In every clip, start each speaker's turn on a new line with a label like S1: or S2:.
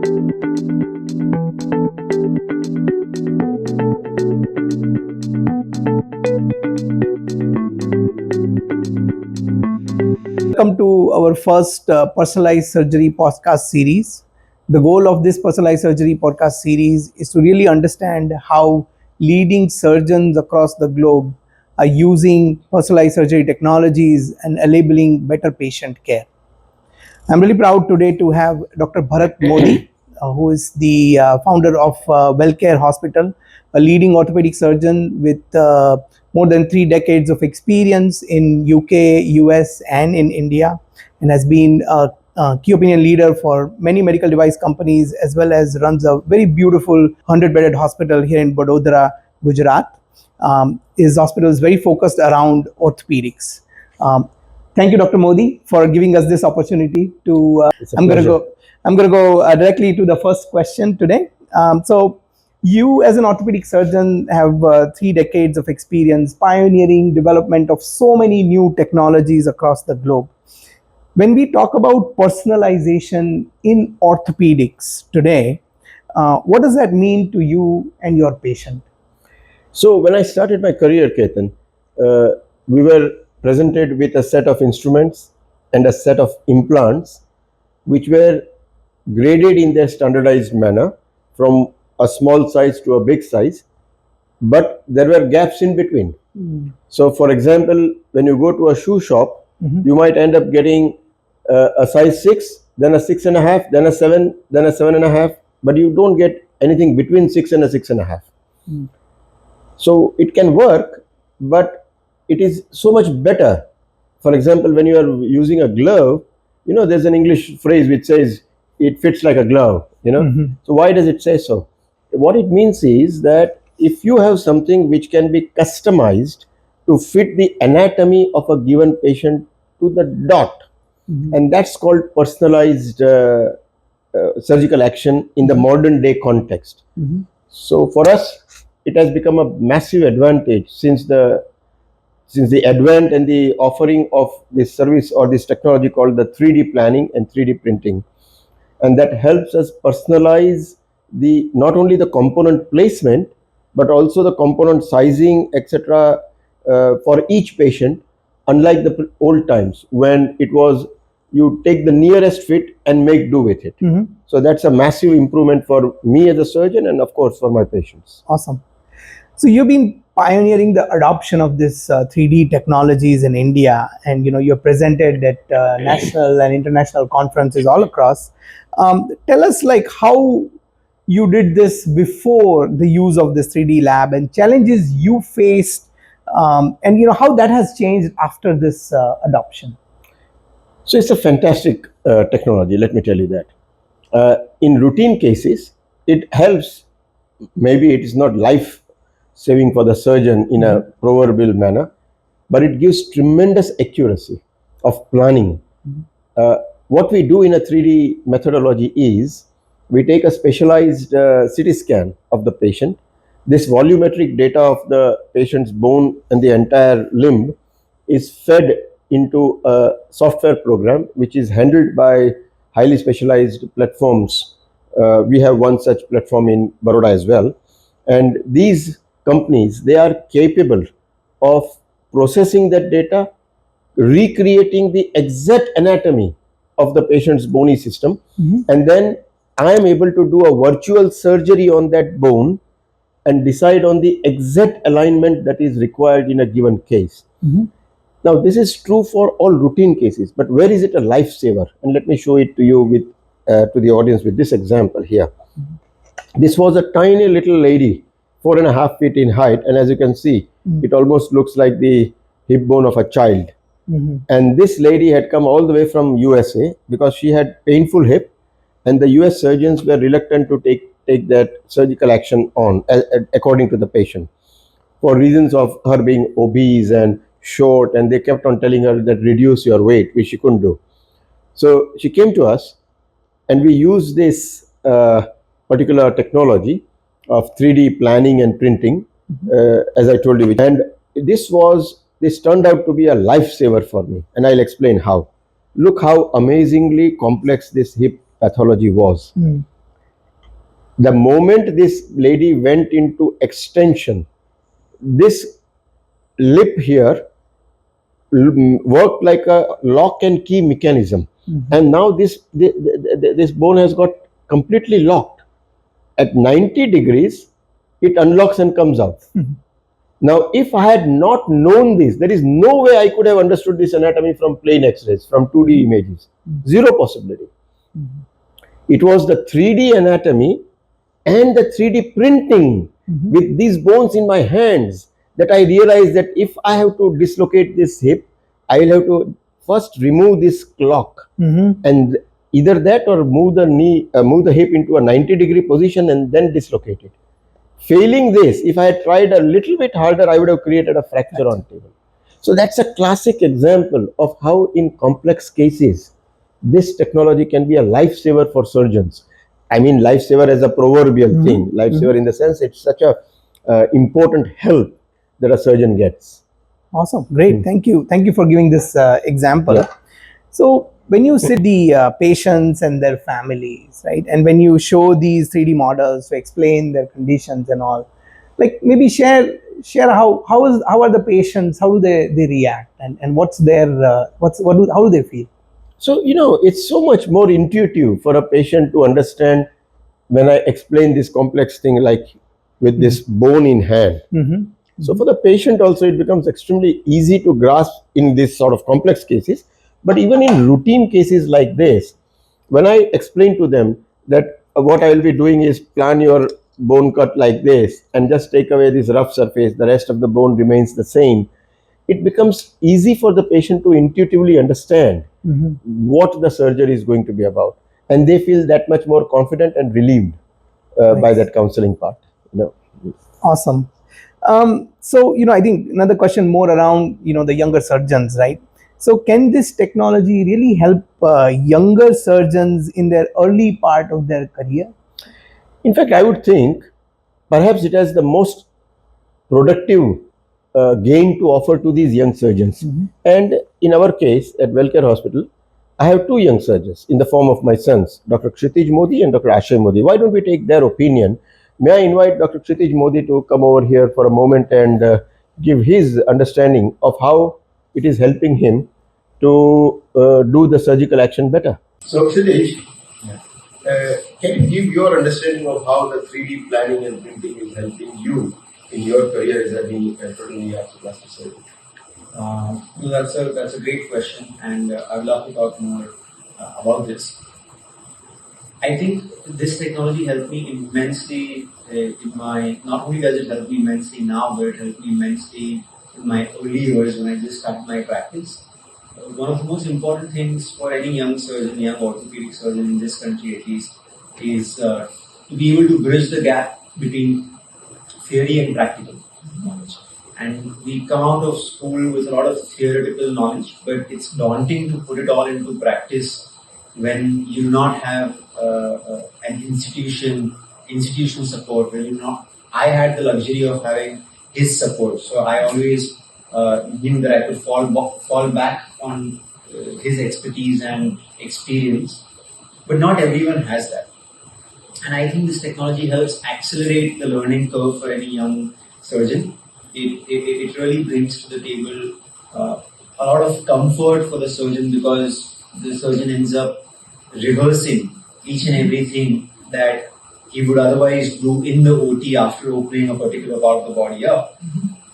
S1: Welcome to our first personalized surgery podcast series. The goal of this personalized surgery podcast series is to really understand how leading surgeons across the globe are using personalized surgery technologies and enabling better patient care. I'm really proud today to have Dr. Bharat Mody, who is the founder of WellCare Hospital, a leading orthopedic surgeon with more than 3 decades of experience in UK, US, and in India, and has been a key opinion leader for many medical device companies, as well as runs a very beautiful 100-bedded hospital here in Vadodara, Gujarat. His hospital is very focused around orthopedics. Thank you, Dr. Mody, for giving us this opportunity to. I'm going to go directly to the first question today. So, you as an orthopedic surgeon have 3 decades of experience pioneering development of so many new technologies across the globe. When we talk about personalization in orthopedics today, what does that mean to you and your patient?
S2: So when I started my career, Ketan, we were presented with a set of instruments and a set of implants which were graded in their standardized manner from a small size to a big size, but there were gaps in between. So for example, when you go to a shoe shop, you might end up getting a size 6, then a 6.5, then a 7, then a 7.5, but you don't get anything between 6 and a 6.5. So it can work, but it is so much better. For example, when you are using a glove, there's an English phrase which says it fits like a glove, So why does it say so? What it means is that if you have something which can be customized to fit the anatomy of a given patient to the dot, and that's called personalized surgical action in the modern day context. So for us, it has become a massive advantage since the advent and the offering of this service or this technology called the 3D planning and 3D printing. And that helps us personalize not only the component placement, but also the component sizing, etc. For each patient, unlike the old times when it was you take the nearest fit and make do with it. So that's a massive improvement for me as a surgeon and of course for my patients.
S1: Awesome. So you've been pioneering the adoption of this 3D technologies in India, and you're presented at national and international conferences all across. Tell us how you did this before the use of this 3D lab and challenges you faced, and how that has changed after this adoption.
S2: So it's a fantastic technology, let me tell you that. In routine cases, it helps. Maybe it is not life-saving for the surgeon in a proverbial manner, but it gives tremendous accuracy of planning. What we do in a 3D methodology is we take a specialized CT scan of the patient. This volumetric data of the patient's bone and the entire limb is fed into a software program which is handled by highly specialized platforms. We have one such platform in Baroda as well. And these companies, they are capable of processing that data, recreating the exact anatomy of the patient's bony system, and then I am able to do a virtual surgery on that bone and decide on the exact alignment that is required in a given case. Now, this is true for all routine cases, but where is it a lifesaver? And let me show it to you to the audience with this example here. This was a tiny little lady, 4.5 feet in height, and as you can see, it almost looks like the hip bone of a child. And this lady had come all the way from USA because she had painful hip, and the US surgeons were reluctant to take that surgical action on according to the patient for reasons of her being obese and short, and they kept on telling her that reduce your weight, which she couldn't do. So she came to us, and we used this particular technology of 3D planning and printing, as I told you, and this turned out to be a lifesaver for me, and I'll explain how. Look how amazingly complex this hip pathology was. The moment this lady went into extension, this lip here worked like a lock and key mechanism, and now this bone has got completely locked. At 90 degrees, it unlocks and comes out. Now, if I had not known this, there is no way I could have understood this anatomy from plain X-rays, from 2D images. Zero possibility. It was the 3D anatomy and the 3D printing with these bones in my hands that I realized that if I have to dislocate this hip, I will have to first remove this clock, and either that or move the hip into a 90-degree position and then dislocate it. Failing this, if I had tried a little bit harder, I would have created a fracture on table. So that's a classic example of how in complex cases, this technology can be a lifesaver for surgeons. I mean, lifesaver as a proverbial thing, lifesaver in the sense it's such a important help that a surgeon gets.
S1: Awesome. Great. Thank you. Thank you for giving this example.
S2: Yeah.
S1: So when you sit the patients and their families, right, and when you show these 3D models to explain their conditions and all, like maybe share how are the patients, how do they react, and what's their how do they feel?
S2: So, it's so much more intuitive for a patient to understand when I explain this complex thing, like with this bone in hand. So for the patient also, it becomes extremely easy to grasp in this sort of complex cases. But even in routine cases like this, when I explain to them that what I will be doing is plan your bone cut like this and just take away this rough surface, the rest of the bone remains the same, it becomes easy for the patient to intuitively understand what the surgery is going to be about. And they feel that much more confident and relieved by that counseling part.
S1: Awesome. So, I think another question more around, the younger surgeons, right? So can this technology really help younger surgeons in their early part of their career?
S2: In fact, I would think perhaps it has the most productive gain to offer to these young surgeons. And in our case at Wellcare Hospital, I have two young surgeons in the form of my sons, Dr. Kshitij Mody and Dr. Aashay Mody. Why don't we take their opinion? May I invite Dr. Kshitij Mody to come over here for a moment and give his understanding of how it is helping him to do the surgical action better. So, Kshitij, can you give your understanding of how the 3D planning and printing is helping you in your career as a total arthroplastic surgeon?
S3: No, that's a great question, and I would love to talk more about this. I think this technology helped me immensely not only does it help me immensely now, but it helped me immensely in my early years when I just started my practice. One of the most important things for any young surgeon, young orthopedic surgeon in this country at least, is to be able to bridge the gap between theory and practical knowledge. And we come out of school with a lot of theoretical knowledge, but it's daunting to put it all into practice when you do not have an institutional support. When you not, I had the luxury of having his support, so I always knew that I could fall back on his expertise and experience. But not everyone has that, and I think this technology helps accelerate the learning curve for any young surgeon. It really brings to the table a lot of comfort for the surgeon, because the surgeon ends up rehearsing each and everything that he would otherwise do in the OT after opening a particular part of the body up.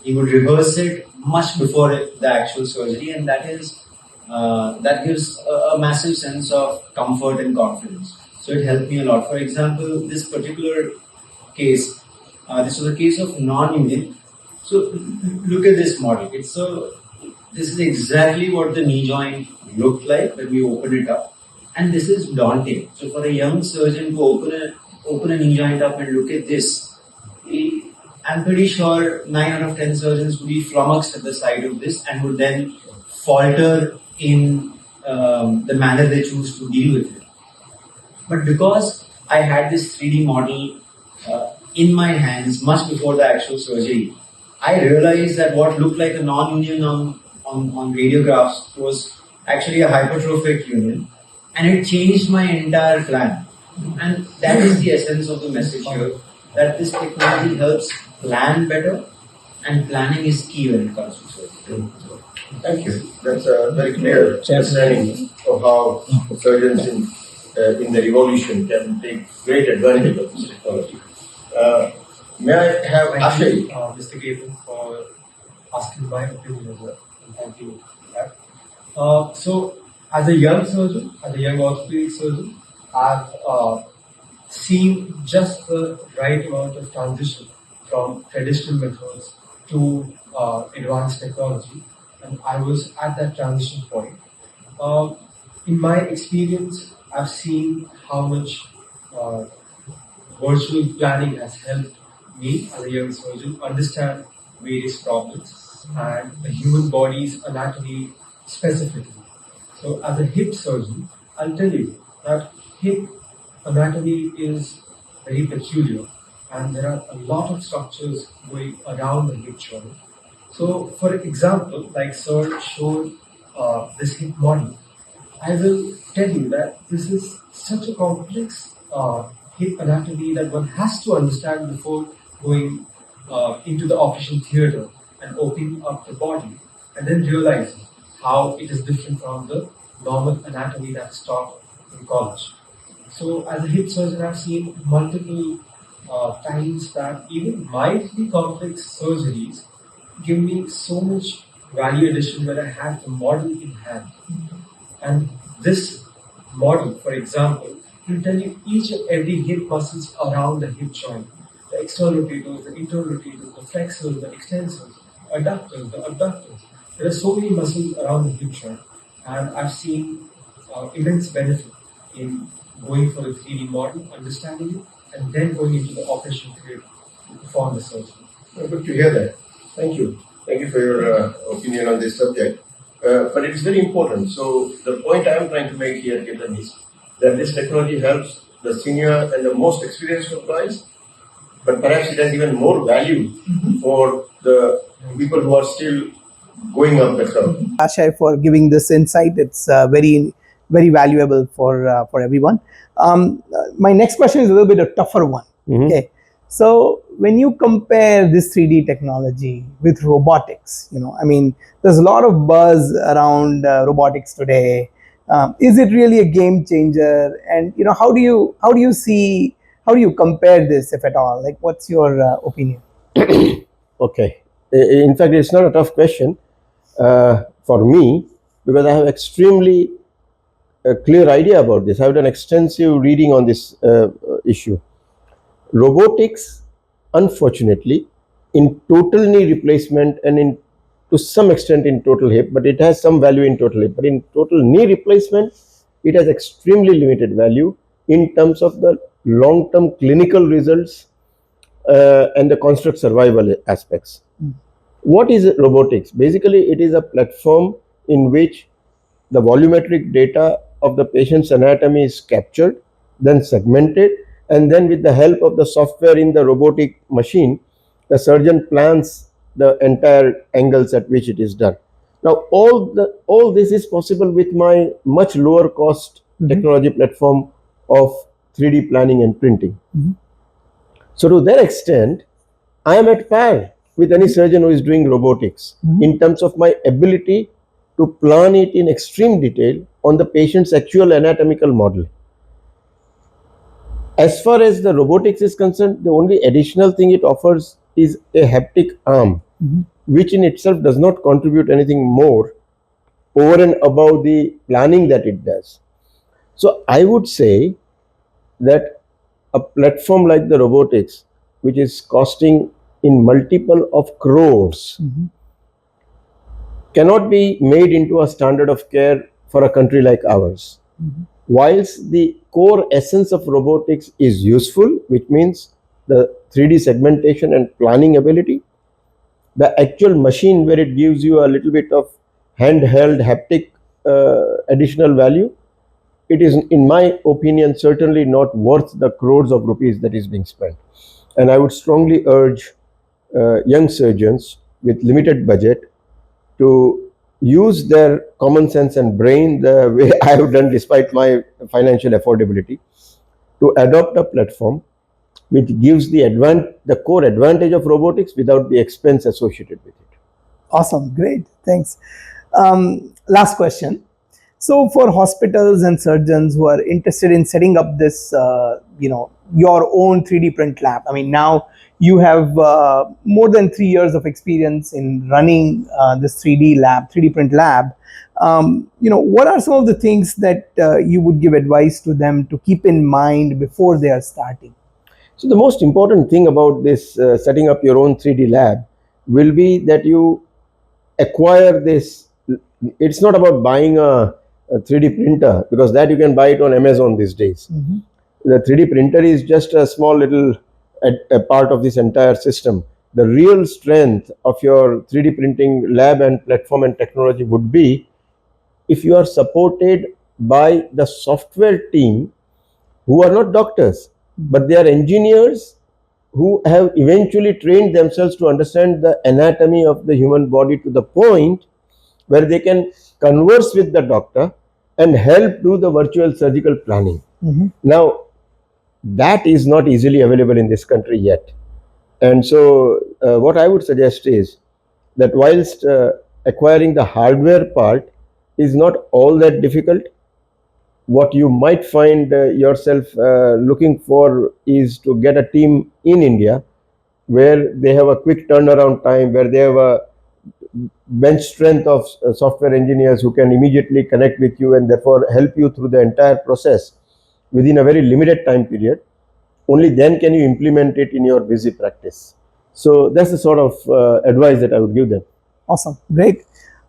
S3: He would rehearse it much before the actual surgery, and that gives a massive sense of comfort and confidence. So it helped me a lot. For example, this particular case, this was a case of non-union. So look at this model. This is exactly what the knee joint looked like when we opened it up, and this is daunting. So for a young surgeon to open a knee joint up and look at this, I'm pretty sure 9 out of 10 surgeons would be flummoxed at the sight of this and would then falter in the manner they choose to deal with it. But because I had this 3D model in my hands much before the actual surgery, I realized that what looked like a non-union on radiographs was actually a hypertrophic union, and it changed my entire plan. And that is the essence of the message here, that this technology helps plan better, and planning is key when it comes to surgery.
S2: Thank you. That's a very clear understanding of how surgeons in the evolution can take great advantage of this technology. May I have Aashay?
S4: Mr. Gaten, for asking my opinion as well. And thank you for that. So, as a young surgeon, as a young orthopedic surgeon, I've seen just the right amount of transition from traditional methods to advanced technology, and I was at that transition point. Uh, in my experience, I've seen how much uh, virtual planning has helped me as a young surgeon understand various problems and the human body's anatomy specifically. So, as a hip surgeon, I'll tell you that hip anatomy is very peculiar, and there are a lot of structures going around the hip joint. So, for example, like Sir showed this hip model, I will tell you that this is such a complex hip anatomy that one has to understand before going into the operation theater and opening up the body, and then realizing how it is different from the normal anatomy that's taught in college. So, as a hip surgeon, I've seen multiple times that even mildly complex surgeries give me so much value addition when I have the model in hand. And this model, for example, will tell you each and every hip muscles around the hip joint. The external rotators, the internal rotators, the flexors, the extensors, adductors, the abductors. There are so many muscles around the hip joint, and I've seen immense benefit in going for the 3D model, understanding it, and then going into the operation theatre to perform the surgery.
S2: Good to hear that. Thank you. Thank you for your opinion on this subject. But it is very important. So the point I am trying to make here, Ketan, is that this technology helps the senior and the most experienced employees, but perhaps it has even more value for the people who are still going up the curve.
S1: Aashay, for giving this insight. It's very valuable for everyone. My next question is a little bit a tougher one. Okay, so when you compare this 3D technology with robotics, I mean, there's a lot of buzz around robotics today. Is it really a game changer? And how do you compare this, if at all? Like, what's your opinion?
S2: Okay. In fact, it's not a tough question for me, because I have extremely clear idea about this. I've done extensive reading on this issue. Robotics, unfortunately, in total knee replacement and to some extent in total hip, but it has some value in total hip. But in total knee replacement, it has extremely limited value in terms of the long-term clinical results and the construct survival aspects. What is robotics? Basically, it is a platform in which the volumetric data of the patient's anatomy is captured, then segmented, and then with the help of the software in the robotic machine, the surgeon plans the entire angles at which it is done. Now, all this is possible with my much lower cost technology platform of 3D planning and printing. So to that extent, I am at par with any surgeon who is doing robotics in terms of my ability to plan it in extreme detail on the patient's actual anatomical model. As far as the robotics is concerned, the only additional thing it offers is a haptic arm, which in itself does not contribute anything more over and above the planning that it does. So I would say that a platform like the robotics, which is costing in multiple of crores, cannot be made into a standard of care for a country like ours. Whilst the core essence of robotics is useful, which means the 3D segmentation and planning ability, the actual machine where it gives you a little bit of handheld haptic additional value, it is, in my opinion, certainly not worth the crores of rupees that is being spent. And I would strongly urge young surgeons with limited budget to use their common sense and brain the way I have done despite my financial affordability, to adopt a platform which gives the core advantage of robotics without the expense associated with it.
S1: Awesome, great, thanks. Last question. So, for hospitals and surgeons who are interested in setting up this, your own 3D print lab. I mean, now you have more than 3 years of experience in running this 3D lab, 3D print lab. What are some of the things that you would give advice to them to keep in mind before they are starting?
S2: So the most important thing about this setting up your own 3D lab will be that you acquire this. It's not about buying a 3D printer, because that you can buy it on Amazon these days. The 3D printer is just a small little a part of this entire system. The real strength of your 3D printing lab and platform and technology would be if you are supported by the software team who are not doctors, but they are engineers who have eventually trained themselves to understand the anatomy of the human body to the point where they can converse with the doctor and help do the virtual surgical planning. Now, that is not easily available in this country yet. And so, what I would suggest is that whilst acquiring the hardware part is not all that difficult, what you might find yourself looking for is to get a team in India where they have a quick turnaround time, where they have a bench strength of software engineers who can immediately connect with you and therefore help you through the entire process within a very limited time period. Only then can you implement it in your busy practice. So that's the sort of advice that I would give them.
S1: Awesome, great.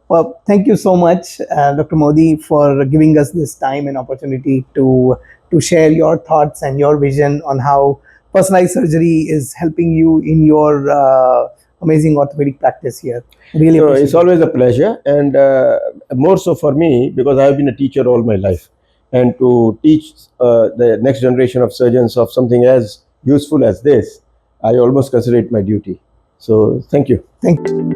S1: Well, thank you so much, Dr. Mody, for giving us this time and opportunity to share your thoughts and your vision on how personalized surgery is helping you in your amazing orthopedic practice here. Really
S2: So
S1: appreciate
S2: it's
S1: it.
S2: always a pleasure, and more so for me because I've been a teacher all my life, and to teach the next generation of surgeons of something as useful as this, I almost consider it my duty. So thank you.
S1: Thank you.